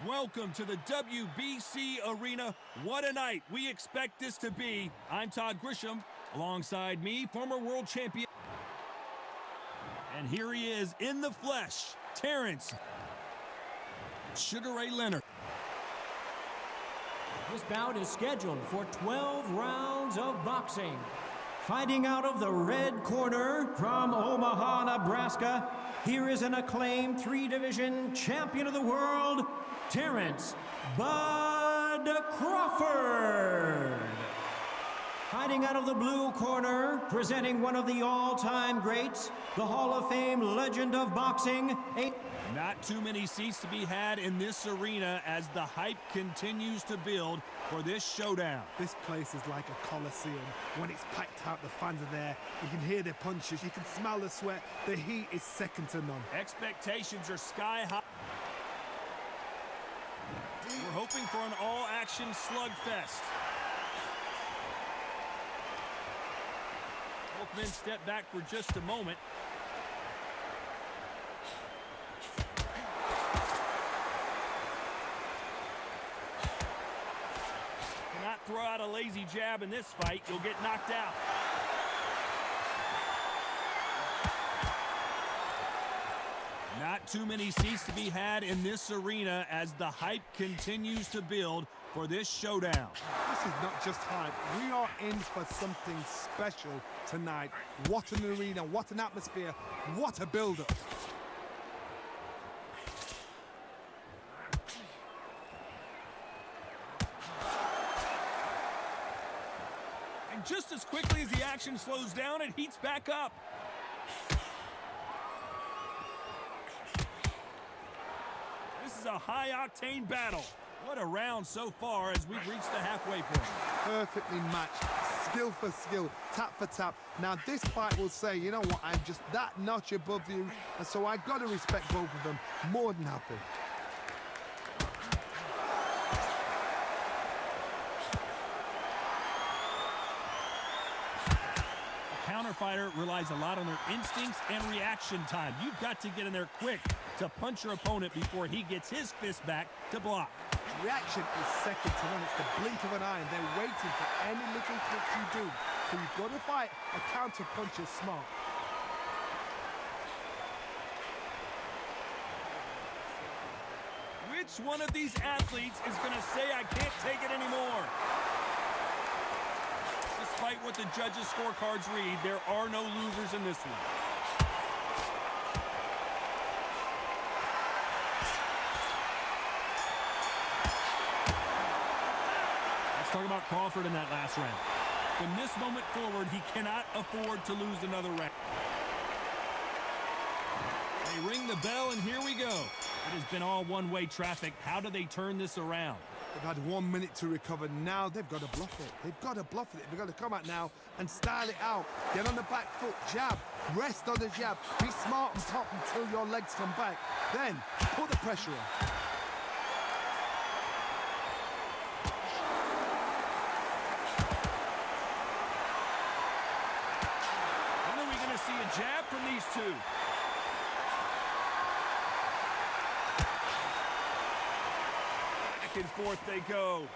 Welcome to the WBC Arena. What a night we expect this to be. I'm Todd Grisham. Alongside me, former world champion. And here he is in the flesh, Terrence Sugar Ray Leonard. This bout is scheduled for 12 rounds of boxing. Fighting out of the red corner from Omaha, Nebraska, here is an acclaimed three-division champion of the world, Terrence "Bud" Crawford. Fighting out of the blue corner, presenting one of the all-time greats, the Hall of Fame legend of boxing. Not too many seats to be had in this arena as the hype continues to build for this showdown. This place is like a coliseum. When it's packed out, the fans are there. You can hear their punches, you can smell the sweat. The heat is second to none. Expectations are sky high. We're hoping for an all-action slugfest. Both men step back for just a moment. Cannot throw out a lazy jab in this fight. You'll get knocked out. Not too many seats to be had in this arena as the hype continues to build for this showdown. This is not just hype. We are in for something special tonight. What an arena, what an atmosphere, what a build-up. And just as quickly as the action slows down, it heats back up. This is a high-octane battle. What a round so far as we've reached the halfway point. Perfectly matched, skill for skill, tap for tap. Now this fight will say, you know what, I'm just that notch above you, and so I got to respect both of them. More than happy. A counter fighter relies a lot on their instincts and reaction time. You've got to get in there quick to punch your opponent before he gets his fist back to block. Reaction is second to none. It's the blink of an eye, and they're waiting for any little trick you do. So you've got to fight a counter punch is smart. Which one of these athletes is going to say, I can't take it anymore? Despite what the judges' scorecards read, there are no losers in this one. Talk about Crawford in that last round. From this moment forward, he cannot afford to lose another round. They ring the bell, and here we go. It has been all one-way traffic. How do they turn this around? They've had 1 minute to recover. Now they've got to bluff it. They've got to bluff it. They've got to come out now and style it out. Get on the back foot, jab, rest on the jab. Be smart and pop until your legs come back. Then put the pressure on. See a jab from these two. Back and forth they go.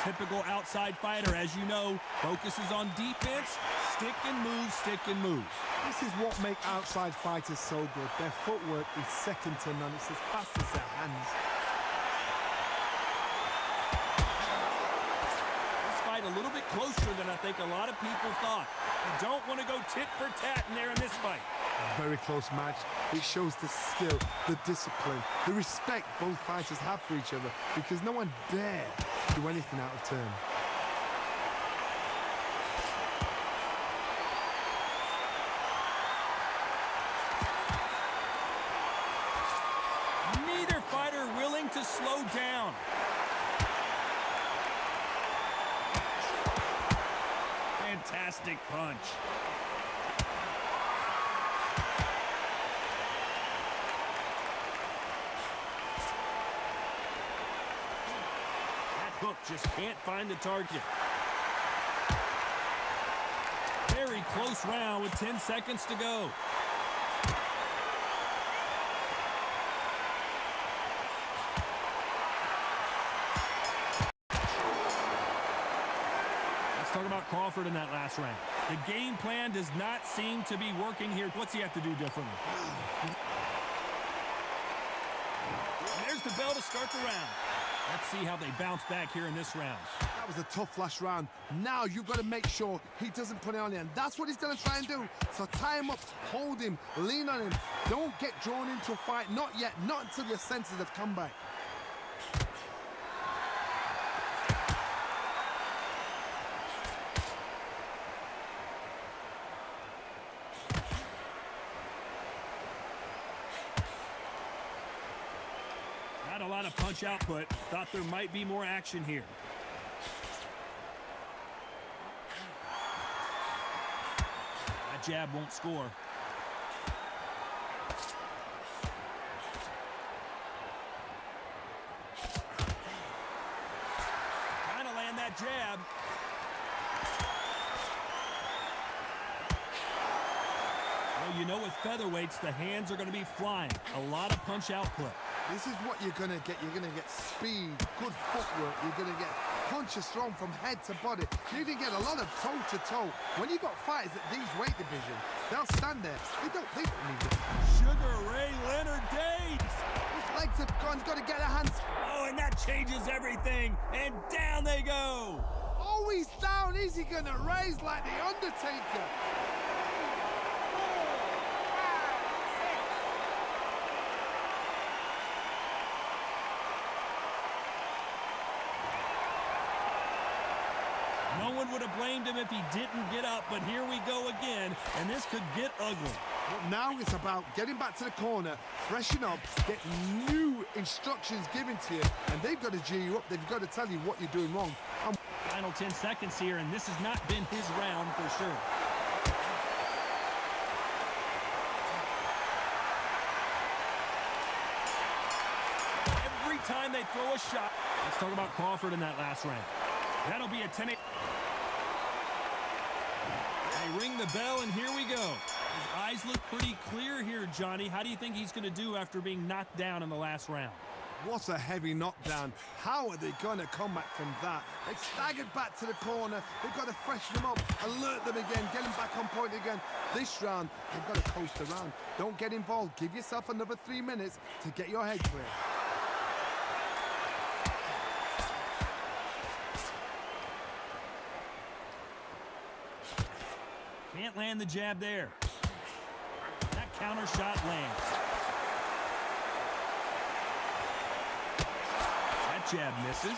Typical outside fighter, as you know, focuses on defense, stick and move, stick and move. This is what makes outside fighters so good. Their footwork is second to none. It's as fast as their hands. A little bit closer than I think a lot of people thought. You don't want to go tit for tat in there in this fight. A very close match. It shows the skill, the discipline, the respect both fighters have for each other, because no one dare do anything out of turn. Neither fighter willing to slow down. Fantastic punch. That hook just can't find the target. close round with 10 seconds to go. Let's talk about Crawford in that last round. The game plan does not seem to be working here. What's he have to do differently? And there's the bell to start the round. Let's see how they bounce back here in this round. That was a tough last round. Now you've got to make sure he doesn't put it on you, and that's what he's going to try and do. So tie him up, hold him, lean on him. Don't get drawn into a fight. Not yet. Not until your senses have come back. Not a lot of punch output. Thought there might be more action here. That jab won't score. Trying to land that jab. Well, you know with featherweights, the hands are going to be flying. A lot of punch output. This is what you're going to get. You're going to get speed, good footwork. You're going to get punches thrown from head to body. You're going to get a lot of toe-to-toe. When you've got fighters at these weight divisions, they'll stand there. They don't need it. Sugar Ray Leonard days. His legs have gone. He's got to get a hand. Oh, and that changes everything. And down they go. Oh, he's down. Is he going to raise like the Undertaker? No one would have blamed him if he didn't get up, but here we go again, and this could get ugly. But now it's about getting back to the corner, freshen up, get new instructions given to you, and they've got to G you up. They've got to tell you what you're doing wrong. Final 10 seconds here, and this has not been his round for sure. Every time they throw a shot. Let's talk about Crawford in that last round. That'll be a 10-8. They ring the bell, and here we go. His eyes look pretty clear here, Johnny. How do you think he's going to do after being knocked down in the last round? What a heavy knockdown. How are they going to come back from that? They've staggered back to the corner. They've got to freshen them up, alert them again, get them back on point again. This round, they've got to coast around. Don't get involved. Give yourself another 3 minutes to get your head clear. Can't land the jab there. That counter shot lands. That jab misses.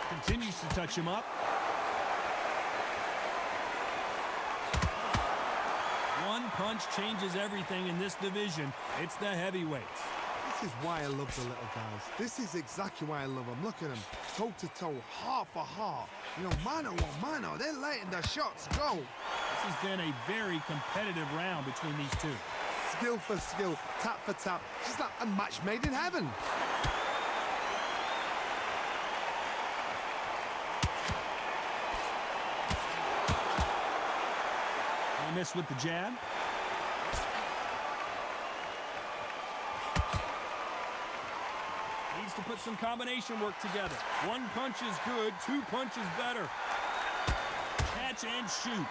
Continues to touch him up. One punch changes everything in this division. It's the heavyweights. This is why I love the little guys. This is exactly why I love them. Look at them, toe-to-toe, heart for heart. You know, mano a mano. They're letting the shots go. This has been a very competitive round between these two. Skill for skill, tap for tap. Just like a match made in heaven. He missed with the jab. Needs to put some combination work together. One punch is good, 2 punches better. Catch and shoot.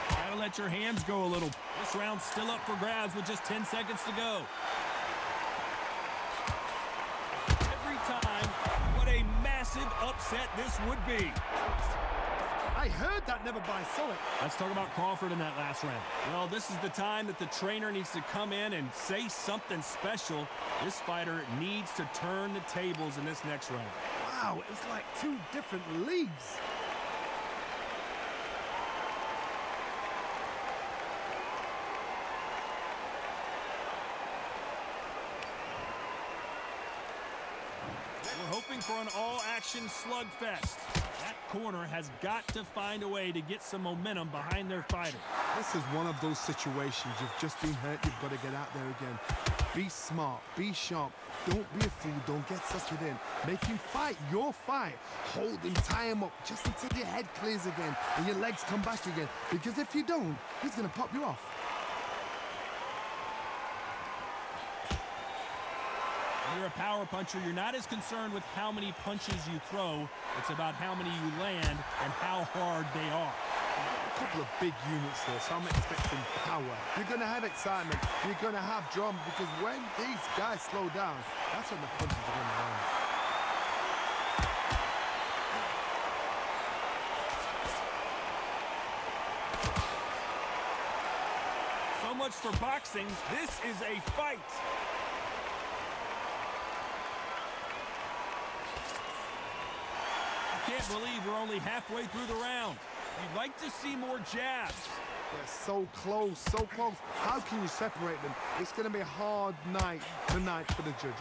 Gotta let your hands go a little. This round's still up for grabs with just 10 seconds to go. Every time, what a massive upset this would be. I heard that, never by saw it. Let's talk about Crawford in that last round. Well, this is the time that the trainer needs to come in and say something special. This fighter needs to turn the tables in this next round. Wow, it was like 2 different leagues. We're hoping for an all-action slugfest. That corner has got to find a way to get some momentum behind their fighter. This is one of those situations. You've just been hurt. You've got to get out there again. Be smart. Be sharp. Don't be a fool. Don't get suckered in. Make him fight your fight. Hold him, tie him up just until your head clears again and your legs come back again. Because if you don't, he's going to pop you off. When you're a power puncher, you're not as concerned with how many punches you throw. It's about how many you land and how hard they are. A couple of big units here, so I'm expecting power. You're going to have excitement. You're going to have drama, because when these guys slow down, that's when the punches are going to land. So much for boxing. This is a fight. Can't believe we're only halfway through the round. You'd like to see more jabs. They're so close, so close. How can you separate them? It's going to be a hard night tonight for the judges.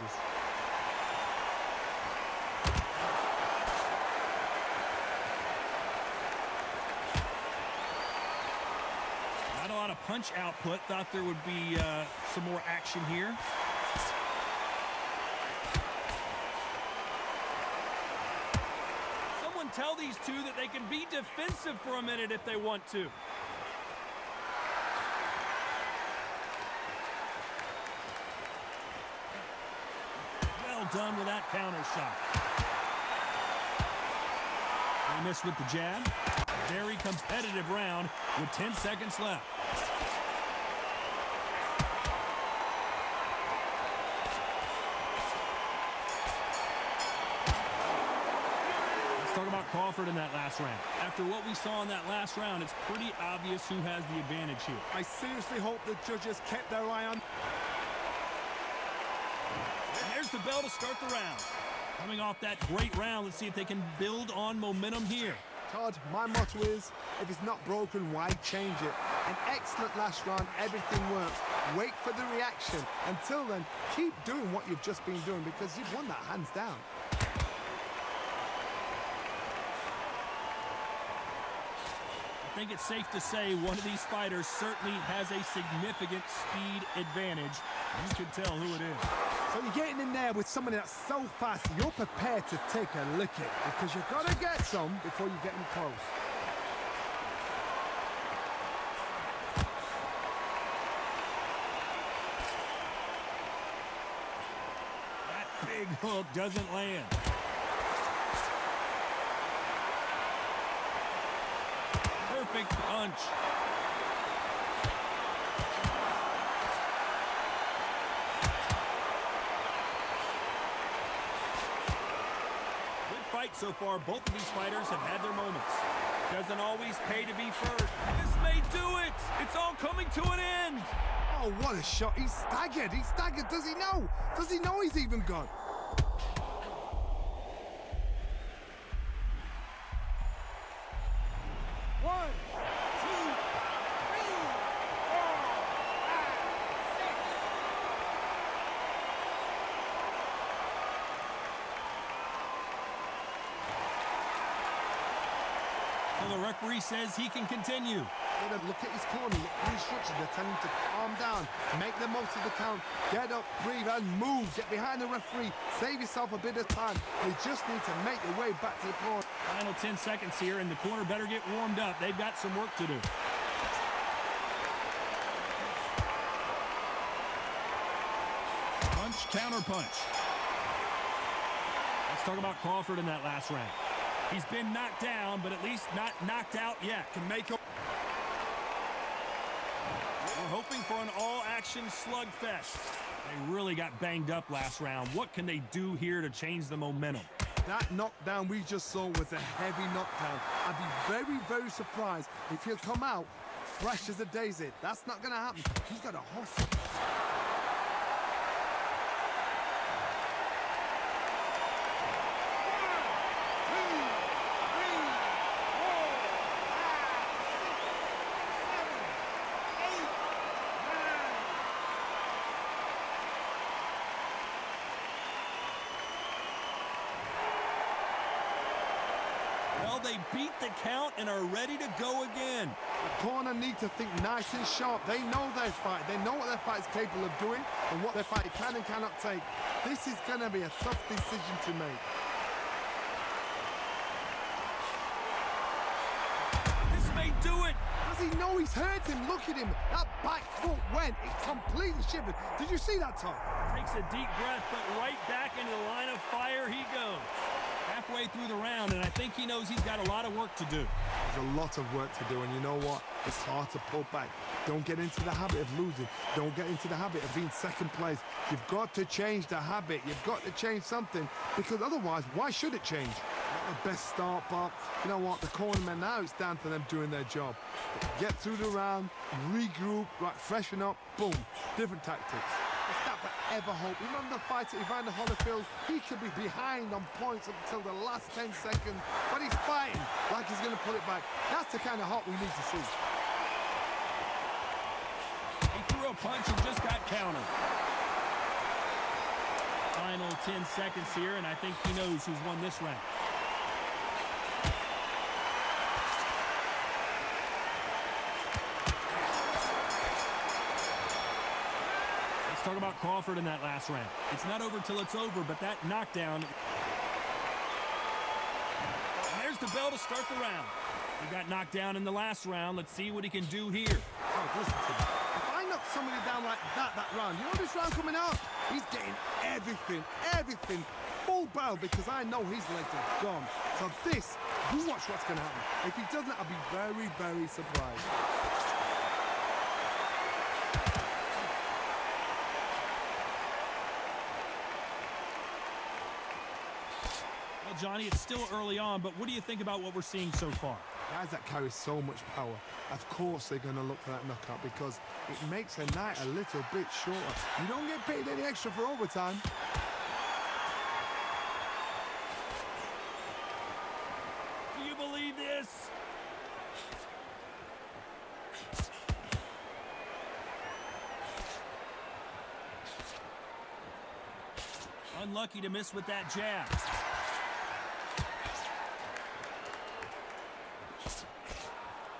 Not a lot of punch output. Thought there would be some more action here. Tell these two that they can be defensive for a minute if they want to. Well done with that counter shot. They missed with the jab. Very competitive round with 10 seconds left. Talk about Crawford in that last round. After what we saw in that last round, it's pretty obvious who has the advantage here. I seriously hope the judges kept their eye on. And there's the bell to start the round. Coming off that great round, let's see if they can build on momentum here. Todd, my motto is, if it's not broken, why change it? An excellent last round, everything works. Wait for the reaction. Until then, keep doing what you've just been doing, because you've won that hands down. I think it's safe to say one of these fighters certainly has a significant speed advantage. You can tell who it is. So you're getting in there with someone that's so fast, you're prepared to take a licking, because you've got to get some before you get them close. That big hook doesn't land. Perfect punch. Good fight so far. Both of these fighters have had their moments. Doesn't always pay to be first. This may do it. It's all coming to an end. Oh, what a shot. He's staggered. He's staggered. Does he know? Does he know he's even gone? So the referee says he can continue. Look at his corner, look at the instructions. They're telling him to calm down, make the most of the count, get up, breathe, and move. Get behind the referee, save yourself a bit of time. You just need to make your way back to the corner. Final 10 seconds here, and the corner better get warmed up. They've got some work to do. Punch, counter punch. Let's talk about Crawford in that last round. He's been knocked down, but at least not knocked out yet. Can make up. We're hoping for an all-action slugfest. They really got banged up last round. What can they do here to change the momentum? That knockdown we just saw was a heavy knockdown. I'd be very, very surprised if he'll come out fresh as a daisy. That's not going to happen. He's got a hustle. they beat the count and are ready to go again. The corner need to think nice and sharp. They know their fight. They know what their fight is capable of doing and what their fight can and cannot take. This is going to be a tough decision to make. This may do it. Does he know he's hurt him? Look at him. That back foot went. It completely shivered. Did you see that, Tom? Takes a deep breath, but right back into the line of fire he goes. Halfway through the round, and I think he knows he's got a lot of work to do. There's a lot of work to do, and you know what? It's hard to pull back. Don't get into the habit of losing. Don't get into the habit of being second place. You've got to change the habit. You've got to change something, because otherwise, why should it change? Not the best start, but you know what? The cornermen, now it's down to them doing their job. Get through the round, regroup, right, freshen up, boom, different tactics. It's that forever hope. Remember the fight at Evander Holyfield? He could be behind on points up until the last 10 seconds, but he's fighting like he's going to pull it back. That's the kind of hope we need to see. He threw a punch and just got countered. Final 10 seconds here, and I think he knows who's won this round. Talk about Crawford in that last round. It's not over till it's over, but that knockdown. And there's the bell to start the round. He got knocked down in the last round. Let's see what he can do here. Oh, listen to me. If I knock somebody down like that round, you know this round coming out? He's getting everything, full barrel, because I know his legs are gone. So this, you watch what's going to happen. If he doesn't, I'll be very, very surprised. Johnny, it's still early on, but what do you think about what we're seeing so far? Guys that carry so much power, of course they're going to look for that knockout, because it makes a night a little bit shorter. You don't get paid any extra for overtime. Do you believe this? Unlucky to miss with that jab.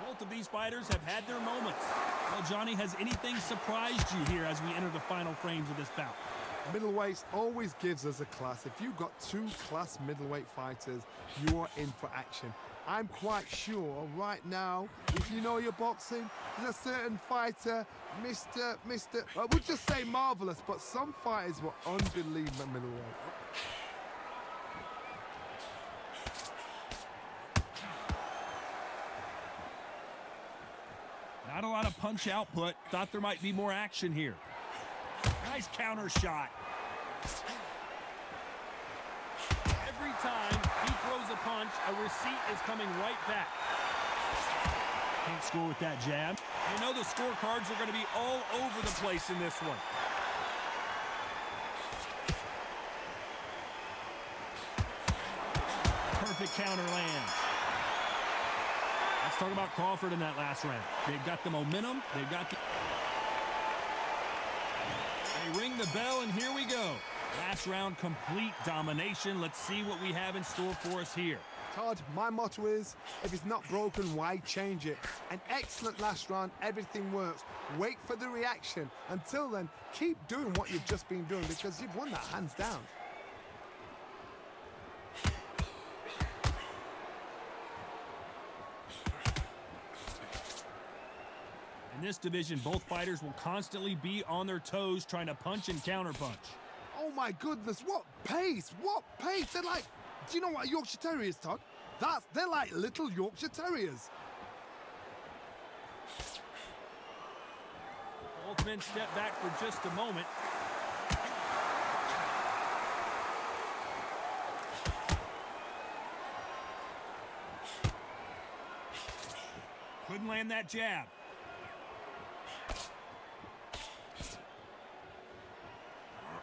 Both of these fighters have had their moments. Well, Johnny, has anything surprised you here as we enter the final frames of this bout? Middleweights always gives us a class. If you've got two class middleweight fighters, you are in for action. I'm quite sure right now, if you know your boxing, there's a certain fighter, Mr. I would just say marvelous, but some fighters were unbelievable at middleweight. Not a lot of punch output. Thought there might be more action here. Nice counter shot. Every time he throws a punch, a receipt is coming right back. Can't score with that jab. You know the scorecards are going to be all over the place in this one. Perfect counter lands. Let's talk about Crawford in that last round. They've got the momentum. They've got the... They ring the bell, and here we go. Last round, complete domination. Let's see what we have in store for us here. Todd, my motto is, if it's not broken, why change it? An excellent last round, everything works. Wait for the reaction. Until then, keep doing what you've just been doing, because you've won that hands down. In this division, both fighters will constantly be on their toes trying to punch and counterpunch. Oh my goodness, what pace, what pace. They're like, do you know what a Yorkshire Terrier is, Todd? They're like little Yorkshire Terriers. Both men step back for just a moment. Couldn't land that jab.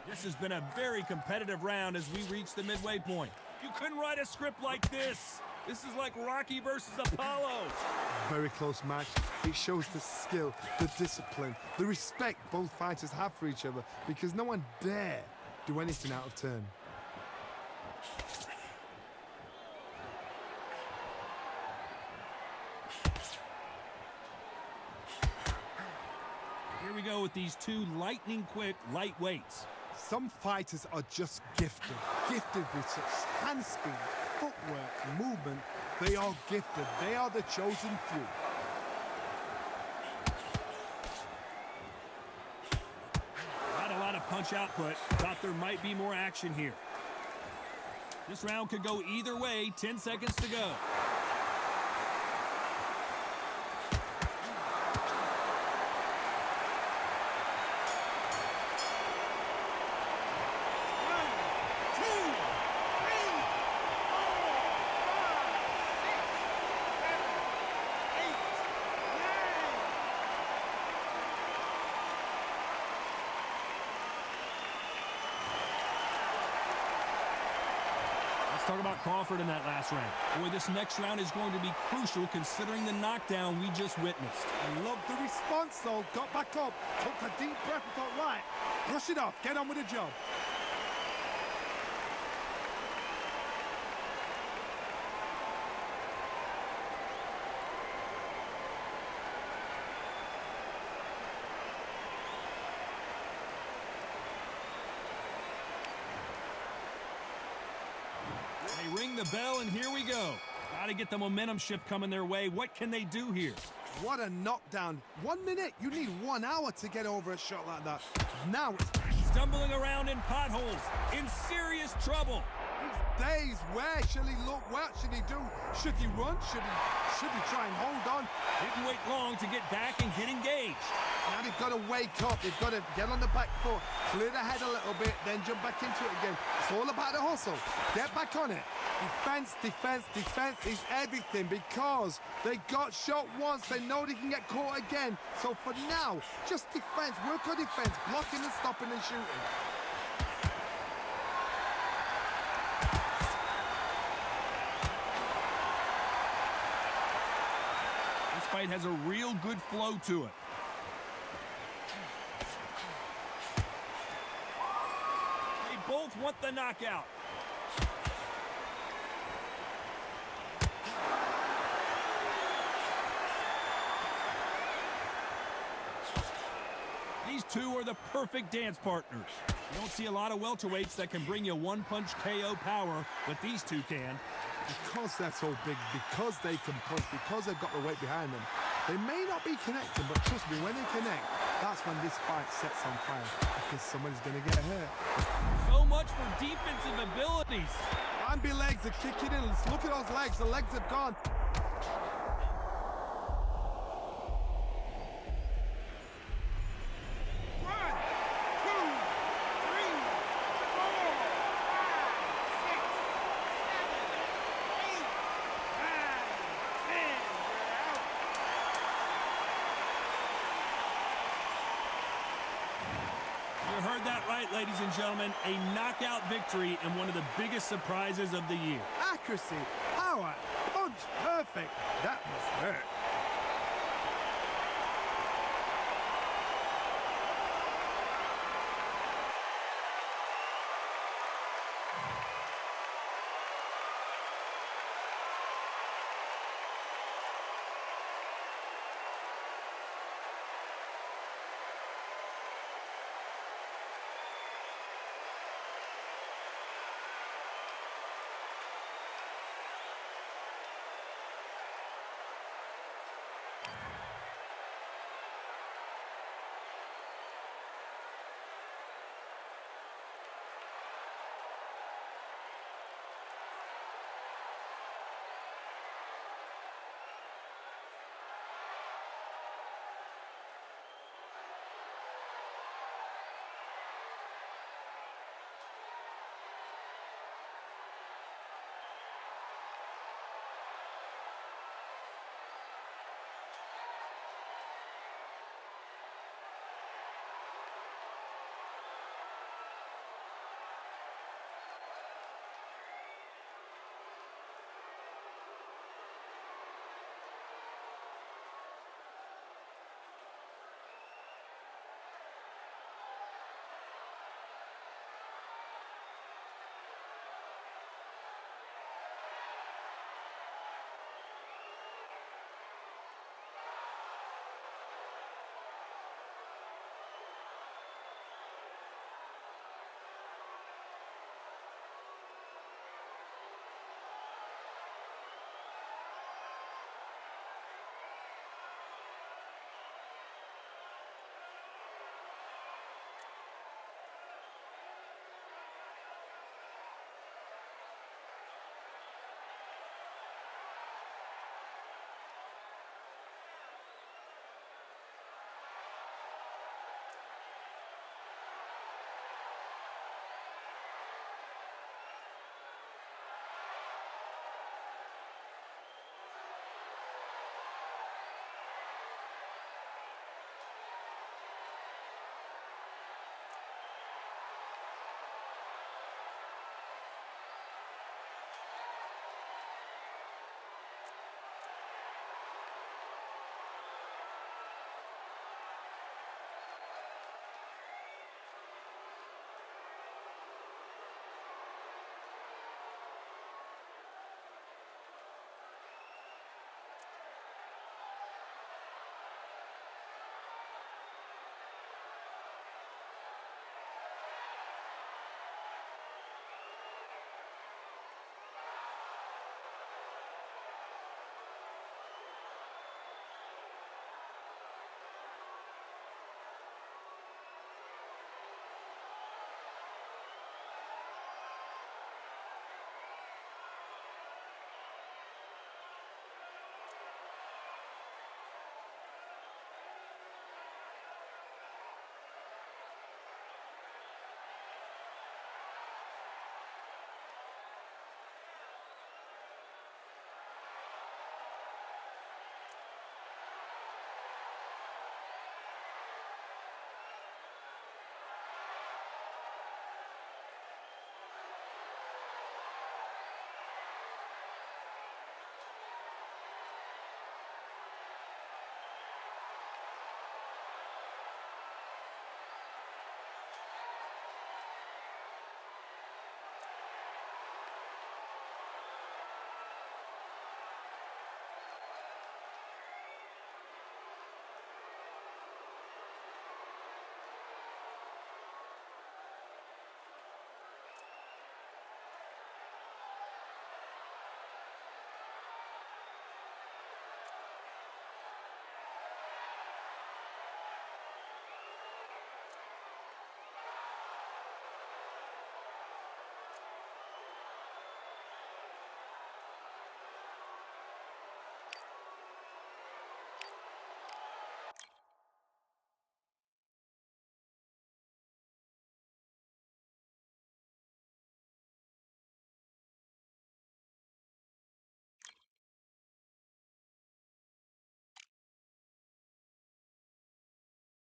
This has been a very competitive round as we reach the midway point. You couldn't write a script like this. This is like Rocky versus Apollo. Very close match. It shows the skill, the discipline, the respect both fighters have for each other, because no one dare do anything out of turn. go with these two lightning-quick lightweights. Some fighters are just gifted. Gifted with such hand speed, footwork, movement. They are gifted. They are the chosen few. Not a lot of punch output. Thought there might be more action here. This round could go either way. 10 seconds to go. Talk about Crawford in that last round. Boy, this next round is going to be crucial considering the knockdown we just witnessed. I love the response, though. Got back up, took a deep breath and thought, right, brush it off, get on with the job. They ring the bell, and here we go. Got to get the momentum shift coming their way. What can they do here? What a knockdown. 1 minute, you need 1 hour to get over a shot like that. Now it's stumbling around in potholes, in serious trouble. these days. Where shall he look? What should he do? Should he run? Should he try and hold on? Didn't wait long to get back and get engaged. Now they've got to wake up. They've got to get on the back foot, clear the head a little bit, then jump back into it again. It's all about the hustle. Get back on it. Defense, defense, defense is everything because they got shot once. They know they can get caught again. So for now, just defense. Work on defense, blocking and stopping and shooting. This fight has a real good flow to it. They both want the knockout. These two are the perfect dance partners. You don't see a lot of welterweights that can bring you one-punch KO power, but these two can. Because they're so big, because they can punch, because they've got the weight behind them, they may not be connecting, but trust me, when they connect, that's when this fight sets on fire, because somebody's going to get hurt. So much for defensive abilities. Bambi legs are kicking in. Let's look at those legs. The legs have gone. You heard that right, ladies and gentlemen. A knockout victory and one of the biggest surprises of the year. Accuracy, power, punch, perfect. That must hurt.